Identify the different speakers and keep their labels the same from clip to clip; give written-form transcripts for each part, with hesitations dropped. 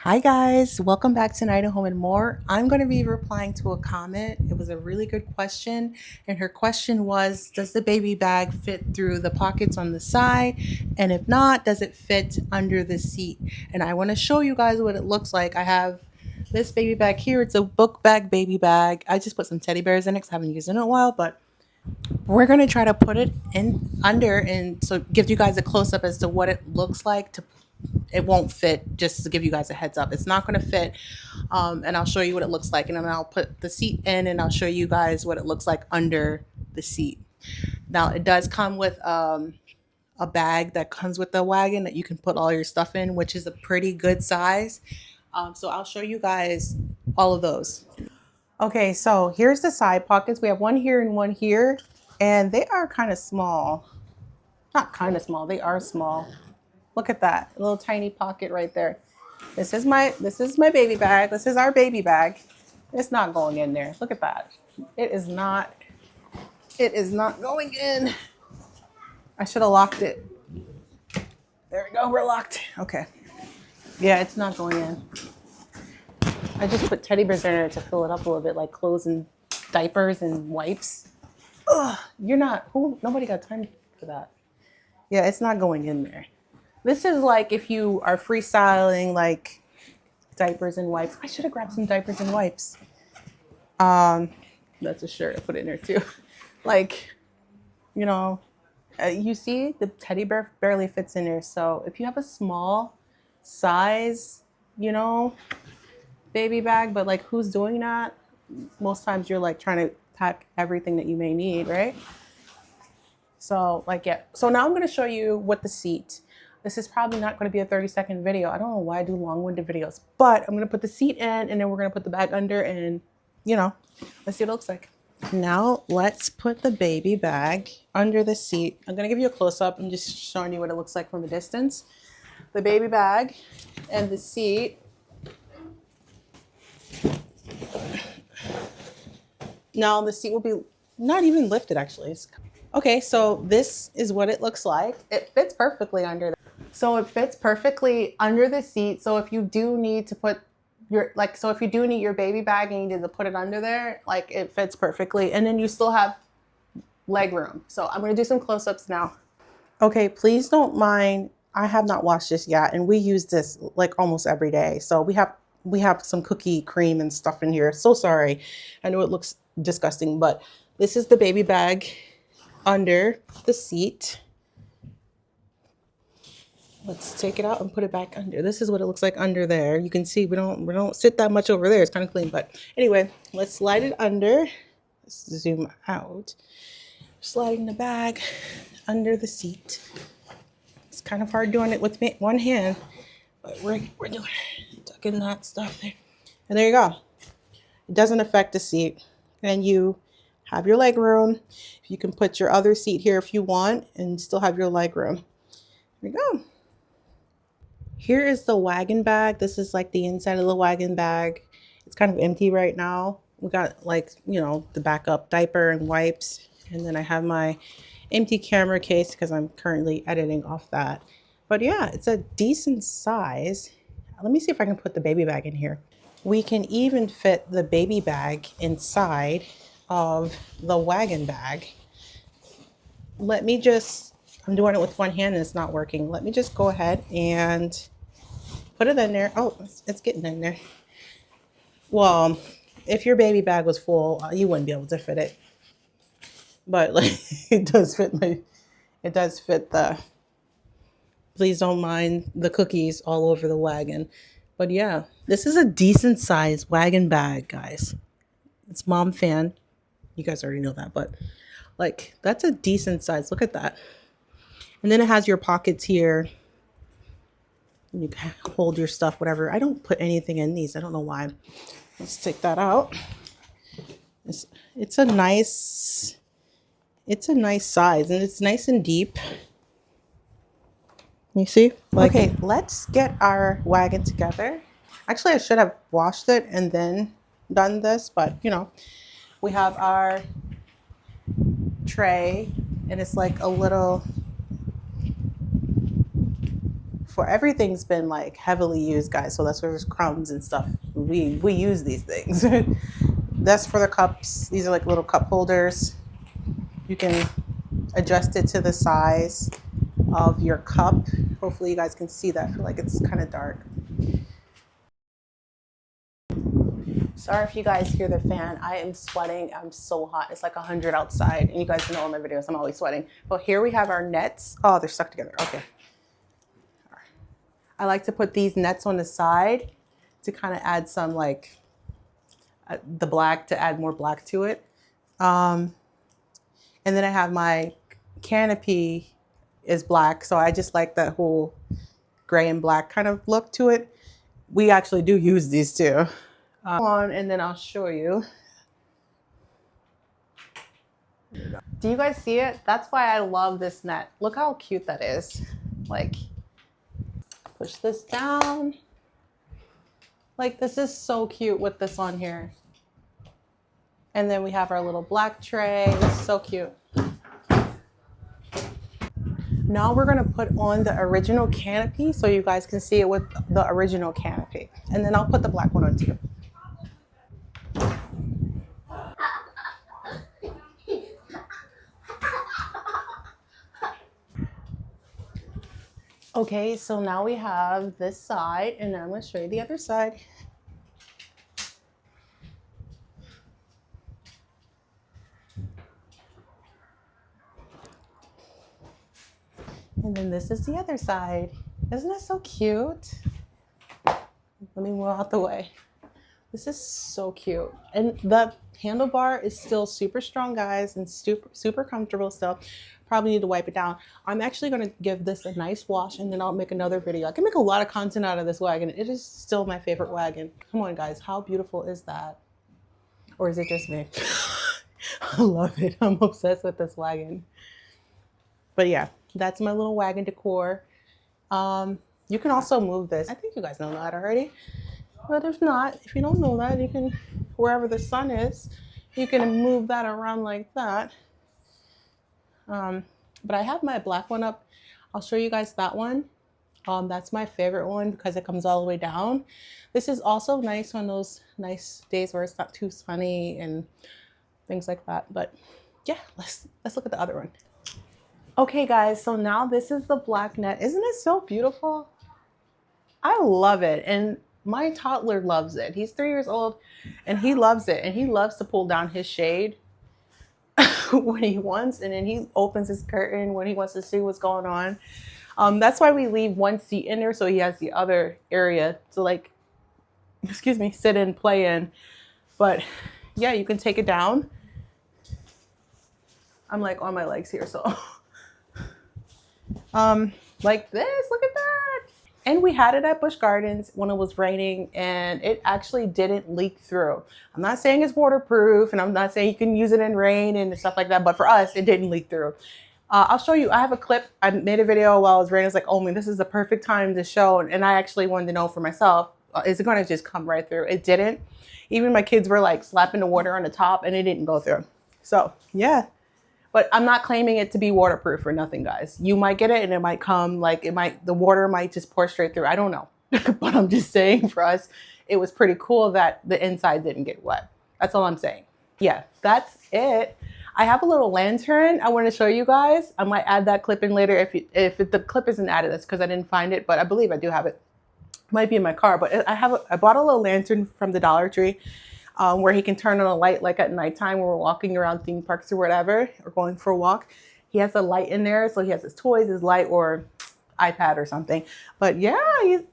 Speaker 1: Hi guys, welcome back to Night at Home and More. I'm going to be replying to a comment. It was a really good question, and her question was, does the baby bag fit through the pockets on the side? And if not, does it fit under the seat? And I want to show you guys what it looks like. I have this baby bag here. It's a book bag baby bag. I just put some teddy bears in it because I haven't used it in a while, but we're going to try to put it in under and so give you guys a close up as to what it looks like. It won't fit, just to give you guys a heads up. It's not going to fit, and I'll show you what it looks like, and then I'll put the seat in and I'll show you guys what it looks like under the seat. Now it does come with a bag that comes with the wagon that you can put all your stuff in, which is a pretty good size. So I'll show you guys all of those. Okay, so here's the side pockets. We have one here and one here, and they are kind of small. Not kind of small, they are small. Look at that little tiny pocket right there. This is my baby bag. This is our baby bag. It's not going in there. Look at that. It is not going in. I should have locked it. There we go. We're locked. Okay. Yeah, it's not going in. I just put teddy bears in there to fill it up a little bit, like clothes and diapers and wipes. Ugh, nobody got time for that. Yeah, it's not going in there. This is like if you are freestyling like diapers and wipes. I should have grabbed some diapers and wipes. That's a shirt. I put it in there too. Like, you see the teddy bear barely fits in there. So if you have a small size, baby bag, but like who's doing that? Most times you're like trying to pack everything that you may need, right? So So now I'm going to show you what the seat. This is probably not going to be a 30-second video. I don't know why I do long-winded videos, but I'm going to put the seat in and then we're going to put the bag under and, let's see what it looks like. Now let's put the baby bag under the seat. I'm going to give you a close-up. I'm just showing you what it looks like from a distance. The baby bag and the seat. Now the seat will be not even lifted actually. Okay, so this is what it looks like. It fits perfectly under the seat. So if you do need to put if you do need your baby bag and you need to put it under there, like it fits perfectly. And then you still have leg room. So I'm gonna do some close-ups now. Okay, please don't mind. I have not washed this yet, and we use this like almost every day. So we have some cookie cream and stuff in here. So sorry. I know it looks disgusting, but this is the baby bag under the seat. Let's take it out and put it back under. This is what it looks like under there. You can see we don't sit that much over there. It's kind of clean, but anyway, let's slide it under. Let's zoom out. Sliding the bag under the seat. It's kind of hard doing it with one hand, but we're doing it. Tucking that stuff there. And there you go. It doesn't affect the seat. And you have your leg room. You can put your other seat here if you want and still have your leg room. There we go. Here is the wagon bag. This is like the inside of the wagon bag. It's kind of empty right now. We got the backup diaper and wipes. And then I have my empty camera case because I'm currently editing off that. But yeah, it's a decent size. Let me see if I can put the baby bag in here. We can even fit the baby bag inside of the wagon bag. I'm doing it with one hand and it's not working. Let me just go ahead and put it in there. Oh, it's getting in there. Well, if your baby bag was full, you wouldn't be able to fit it. But it does fit please don't mind the cookies all over the wagon. But yeah, this is a decent size wagon bag, guys. It's Momfann. You guys already know that, but that's a decent size. Look at that. And then it has your pockets here. You can hold your stuff, whatever. I don't put anything in these. I don't know why. Let's take that out. It's a nice size and it's nice and deep. You see? Okay, let's get our wagon together. Actually, I should have washed it and then done this, but we have our tray and it's like a little for everything's been like heavily used, guys. So that's where there's crumbs and stuff. We use these things. That's for the cups. These are like little cup holders. You can adjust it to the size of your cup. Hopefully you guys can see that. I feel like it's kind of dark. Sorry if you guys hear the fan. I am sweating. I'm so hot. It's like 100 outside. And you guys know in my videos, I'm always sweating. But here we have our nets. Oh, they're stuck together. Okay. I like to put these nets on the side to kind of add some like the black, to add more black to it. And then I have my canopy is black. So I just like that whole gray and black kind of look to it. We actually do use these too. On and then I'll show you. Do you guys see it? That's why I love this net. Look how cute that is. Like, push this down. Like, this is so cute with this on here. And then we have our little black tray. It's so cute. Now we're gonna put on the original canopy so you guys can see it with the original canopy. And then I'll put the black one on too. Okay, so now we have this side, and I'm gonna show you the other side. And then this is the other side. Isn't it so cute? Let me move out the way. This is so cute. And the handlebar is still super strong, guys, and super comfortable still. Probably need to wipe it down. I'm actually gonna give this a nice wash, and then I'll make another video. I can make a lot of content out of this wagon. It is still my favorite wagon. Come on, guys, how beautiful is that? Or is it just me? I love it. I'm obsessed with this wagon. But yeah, that's my little wagon decor. You can also move this. I think you guys know that already. But if not, if you don't know that, you can, wherever the sun is, you can move that around like that. But I have my black one up. I'll show you guys that one. That's my favorite one because it comes all the way down. This is also nice on those nice days where it's not too sunny and things like that. But yeah, let's look at the other one. Okay guys, so now this is the black net. Isn't it so beautiful? I love it. And my toddler loves it. He's 3 years old and he loves it. And he loves to pull down his shade when he wants. And then he opens his curtain when he wants to see what's going on. That's why we leave one seat in there so he has the other area to like, excuse me, sit in, play in. But yeah, you can take it down. I'm like on my legs here, so. Like this, look at that. And we had it at Busch Gardens when it was raining and it actually didn't leak through. I'm not saying it's waterproof and I'm not saying you can use it in rain and stuff like that, but for us, it didn't leak through. I'll show you, I have a clip. I made a video while it was raining. I was like, oh man, this is the perfect time to show. And I actually wanted to know for myself, is it gonna just come right through? It didn't. Even my kids were like slapping the water on the top and it didn't go through. So yeah. But I'm not claiming it to be waterproof or nothing, guys. You might get it and it might come, like the water might just pour straight through. I don't know. But I'm just saying for us, it was pretty cool that the inside didn't get wet. That's all I'm saying. Yeah, that's it. I have a little lantern I want to show you guys. I might add that clip in later. If the clip isn't added, that's because I didn't find it, but I believe I do have it. It might be in my car, but I bought a little lantern from the Dollar Tree. Where he can turn on a light like at nighttime when we're walking around theme parks or whatever, or going for a walk. He has a light in there, so he has his toys, his light, or iPad or something. But yeah, you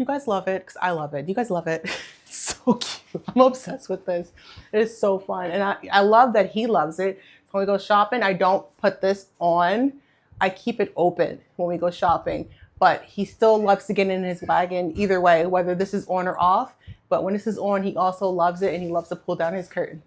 Speaker 1: guys love it, because I love it. You guys love it. It's so cute. I'm obsessed with this. It is so fun. And I love that he loves it. So when we go shopping, I don't put this on. I keep it open when we go shopping. But he still loves to get in his wagon either way, whether this is on or off. But when this is on, he also loves it and he loves to pull down his curtain.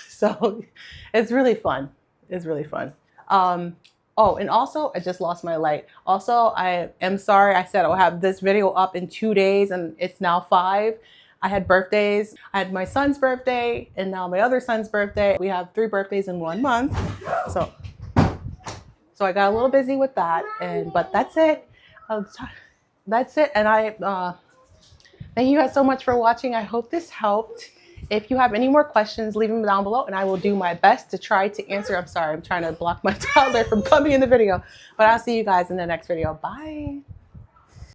Speaker 1: So it's really fun. It's really fun. Oh, and also I just lost my light. Also, I am sorry. I said I'll have this video up in 2 days and it's now 5. I had birthdays. I had my son's birthday and now my other son's birthday. We have 3 birthdays in 1 month. So I got a little busy with that, but that's it. That's it. And thank you guys so much for watching. I hope this helped. If you have any more questions, leave them down below and I will do my best to try to answer. I'm sorry, I'm trying to block my toddler from coming in the video, but I'll see you guys in the next video. Bye.